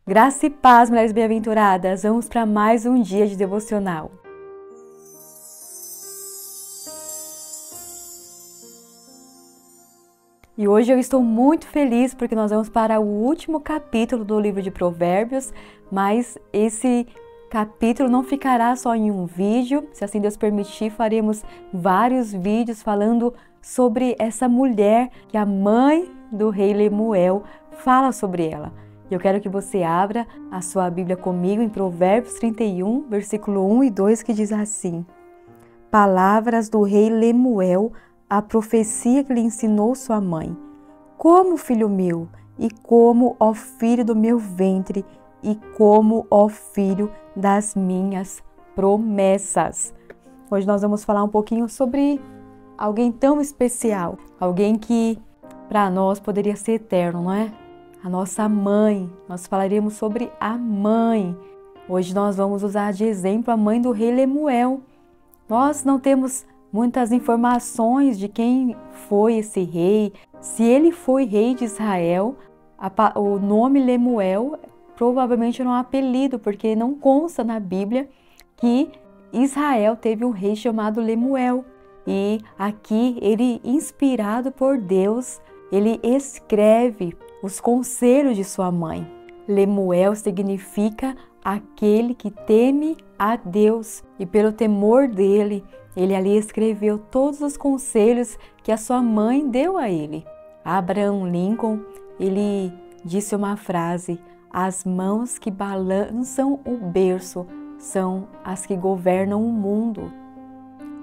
Graça e paz, mulheres bem-aventuradas. Vamos para mais um dia de devocional. E hoje eu estou muito feliz porque nós vamos para o último capítulo do livro de Provérbios, mas esse capítulo não ficará só em um vídeo. Se assim Deus permitir, faremos vários vídeos falando sobre essa mulher que a mãe do rei Lemuel fala sobre ela. Eu quero que você abra a sua Bíblia comigo em Provérbios 31, versículo 1 e 2, que diz assim: Palavras do rei Lemuel, a profecia que lhe ensinou sua mãe. Como, filho meu, e como, ó filho do meu ventre, e como, ó filho das minhas promessas. Hoje nós vamos falar um pouquinho sobre alguém tão especial, alguém que para nós poderia ser eterno, não é? A nossa mãe. Nós falaremos sobre a mãe. Hoje nós vamos usar de exemplo a mãe do rei Lemuel. Nós não temos muitas informações de quem foi esse rei, se ele foi rei de Israel. O nome Lemuel provavelmente era um apelido, porque não consta na Bíblia que Israel teve um rei chamado Lemuel. E aqui ele, inspirado por Deus, ele escreve os conselhos de sua mãe. Lemuel significa aquele que teme a Deus, e pelo temor dele, ele ali escreveu todos os conselhos que a sua mãe deu a ele. Abraham Lincoln, ele disse uma frase: as mãos que balançam o berço são as que governam o mundo.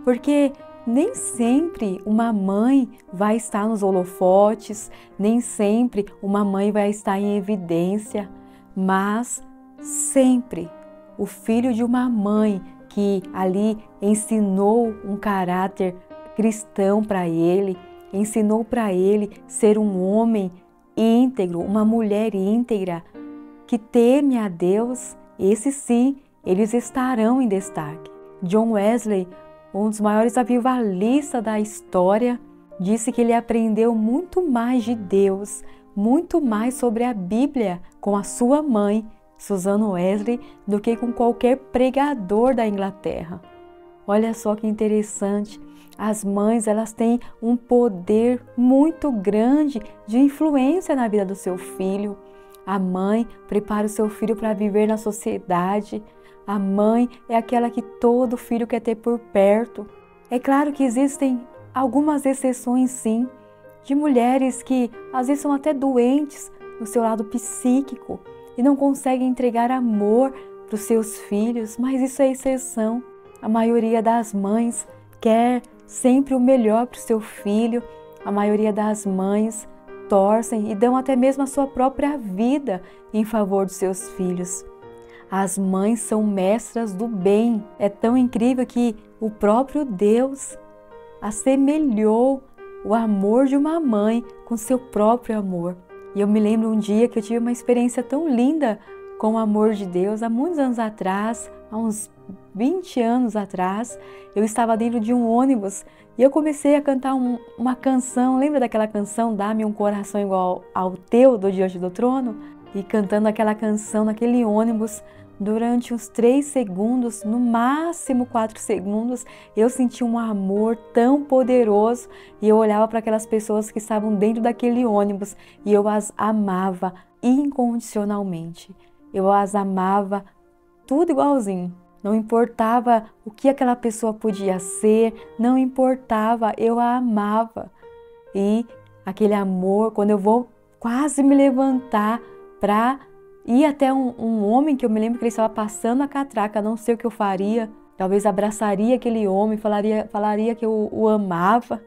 Porque nem sempre uma mãe vai estar nos holofotes, nem sempre uma mãe vai estar em evidência, mas sempre o filho de uma mãe que ali ensinou um caráter cristão para ele, ensinou para ele ser um homem íntegro, uma mulher íntegra, que teme a Deus, esses sim, eles estarão em destaque. John Wesley, um dos maiores avivalistas da história, disse que ele aprendeu muito mais de Deus, muito mais sobre a Bíblia com a sua mãe, Susan Wesley, do que com qualquer pregador da Inglaterra. Olha só que interessante, as mães elas têm um poder muito grande de influência na vida do seu filho. A mãe prepara o seu filho para viver na sociedade. A mãe é aquela que todo filho quer ter por perto. É claro que existem algumas exceções, sim, de mulheres que às vezes são até doentes no seu lado psíquico e não conseguem entregar amor para os seus filhos, mas isso é exceção. A maioria das mães quer sempre o melhor para o seu filho. A maioria das mães torcem e dão até mesmo a sua própria vida em favor dos seus filhos. As mães são mestras do bem. É tão incrível que o próprio Deus assemelhou o amor de uma mãe com seu próprio amor. E eu me lembro um dia que eu tive uma experiência tão linda com o amor de Deus. Há muitos anos atrás, há uns 20 anos atrás, eu estava dentro de um ônibus e eu comecei a cantar uma canção. Lembra daquela canção, Dá-me um coração igual ao teu, do Diante do Trono? E cantando aquela canção naquele ônibus, durante uns 3 segundos, no máximo 4 segundos, eu senti um amor tão poderoso e eu olhava para aquelas pessoas que estavam dentro daquele ônibus e eu as amava incondicionalmente. Eu as amava tudo igualzinho. Não importava o que aquela pessoa podia ser, não importava, eu a amava. E aquele amor, quando eu vou quase me levantar para ir até um homem que eu me lembro que ele estava passando a catraca, não sei o que eu faria, talvez abraçaria aquele homem, falaria que eu o amava.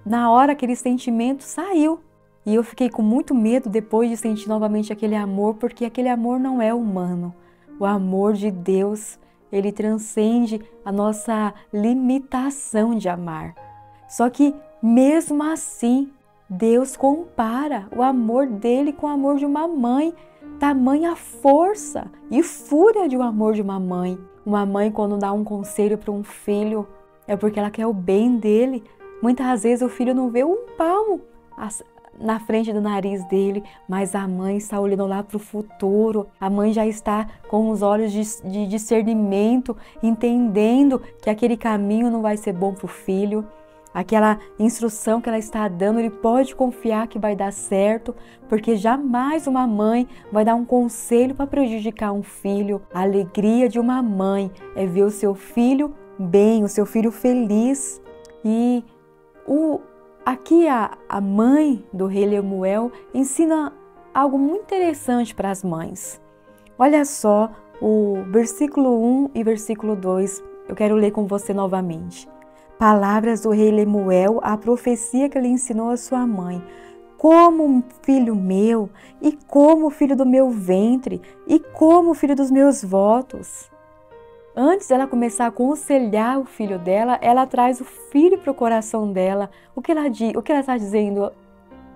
Na hora aquele sentimento saiu e eu fiquei com muito medo depois de sentir novamente aquele amor, porque aquele amor não é humano. O amor de Deus, ele transcende a nossa limitação de amar. Só que mesmo assim, Deus compara o amor dele com o amor de uma mãe. Tamanha força e fúria de um amor de uma mãe. Uma mãe, quando dá um conselho para um filho, é porque ela quer o bem dele. Muitas vezes o filho não vê um palmo na frente do nariz dele, mas a mãe está olhando lá para o futuro. A mãe já está com os olhos de discernimento, entendendo que aquele caminho não vai ser bom para o filho. Aquela instrução que ela está dando, ele pode confiar que vai dar certo, porque jamais uma mãe vai dar um conselho para prejudicar um filho. A alegria de uma mãe é ver o seu filho bem, o seu filho feliz. E aqui a mãe do rei Lemuel ensina algo muito interessante para as mães. Olha só o versículo 1 e versículo 2, eu quero ler com você novamente. Palavras do rei Lemuel, a profecia que ele ensinou a sua mãe. Como um filho meu, e como filho do meu ventre, e como filho dos meus votos. Antes dela começar a aconselhar o filho dela, ela traz o filho para o coração dela. O que ela está dizendo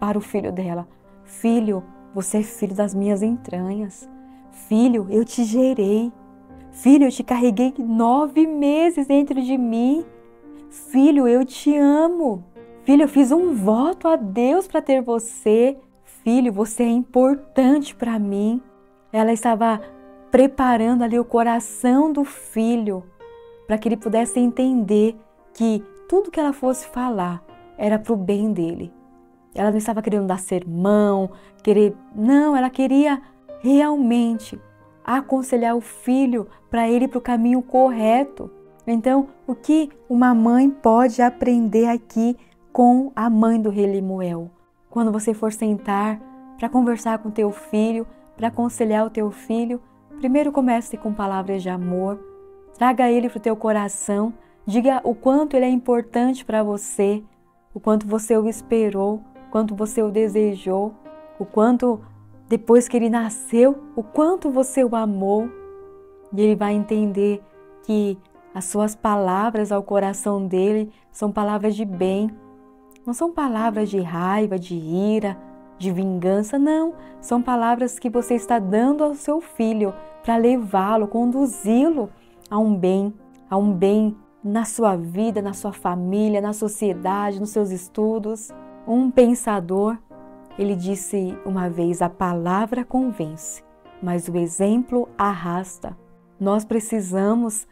para o filho dela? Filho, você é filho das minhas entranhas. Filho, eu te gerei. Filho, eu te carreguei 9 meses dentro de mim. Filho, eu te amo. Filho, eu fiz um voto a Deus para ter você. Filho, você é importante para mim. Ela estava preparando ali o coração do filho para que ele pudesse entender que tudo que ela fosse falar era para o bem dele. Ela não estava querendo dar sermão, não, ela queria realmente aconselhar o filho para ele ir para o caminho correto. Então, o que uma mãe pode aprender aqui com a mãe do rei Lemuel? Quando você for sentar para conversar com teu filho, para aconselhar o teu filho, primeiro comece com palavras de amor, traga ele para o teu coração, diga o quanto ele é importante para você, o quanto você o esperou, o quanto você o desejou, o quanto depois que ele nasceu, o quanto você o amou. E ele vai entender que as suas palavras ao coração dele são palavras de bem. Não são palavras de raiva, de ira, de vingança, não. São palavras que você está dando ao seu filho para levá-lo, conduzi-lo a um bem na sua vida, na sua família, na sociedade, nos seus estudos. Um pensador, ele disse uma vez, a palavra convence, mas o exemplo arrasta. Nós precisamos,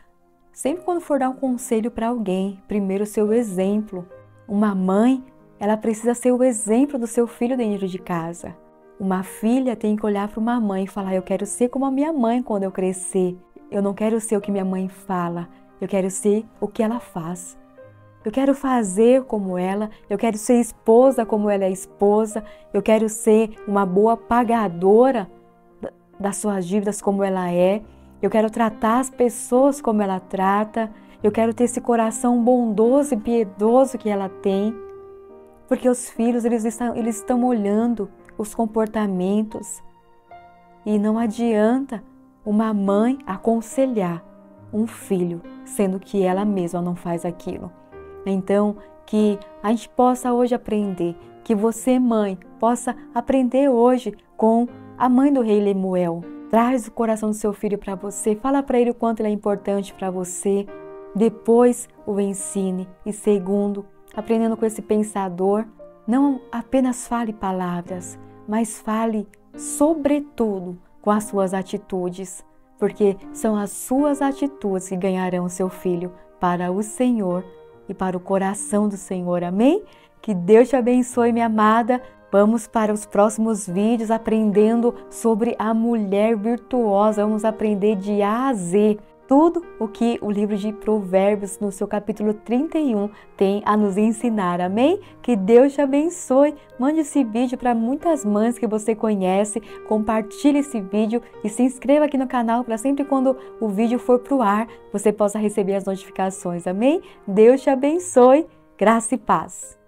sempre quando for dar um conselho para alguém, primeiro ser o exemplo. Uma mãe, ela precisa ser o exemplo do seu filho dentro de casa. Uma filha tem que olhar para uma mãe e falar, eu quero ser como a minha mãe quando eu crescer. Eu não quero ser o que minha mãe fala, eu quero ser o que ela faz. Eu quero fazer como ela, eu quero ser esposa como ela é esposa, eu quero ser uma boa pagadora das suas dívidas como ela é. Eu quero tratar as pessoas como ela trata. Eu quero ter esse coração bondoso e piedoso que ela tem. Porque os filhos, eles estão olhando os comportamentos. E não adianta uma mãe aconselhar um filho, sendo que ela mesma não faz aquilo. Então, que a gente possa hoje aprender, que você, mãe, possa aprender hoje com a mãe do rei Lemuel. Traz o coração do seu filho para você, fala para ele o quanto ele é importante para você. Depois o ensine. E segundo, aprendendo com esse pensador, não apenas fale palavras, mas fale sobretudo com as suas atitudes, porque são as suas atitudes que ganharão seu filho para o Senhor e para o coração do Senhor. Amém? Que Deus te abençoe, minha amada. Vamos para os próximos vídeos aprendendo sobre a mulher virtuosa. Vamos aprender de A a Z tudo o que o livro de Provérbios, no seu capítulo 31, tem a nos ensinar. Amém? Que Deus te abençoe. Mande esse vídeo para muitas mães que você conhece. Compartilhe esse vídeo e se inscreva aqui no canal para sempre quando o vídeo for para o ar, você possa receber as notificações. Amém? Deus te abençoe. Graça e paz.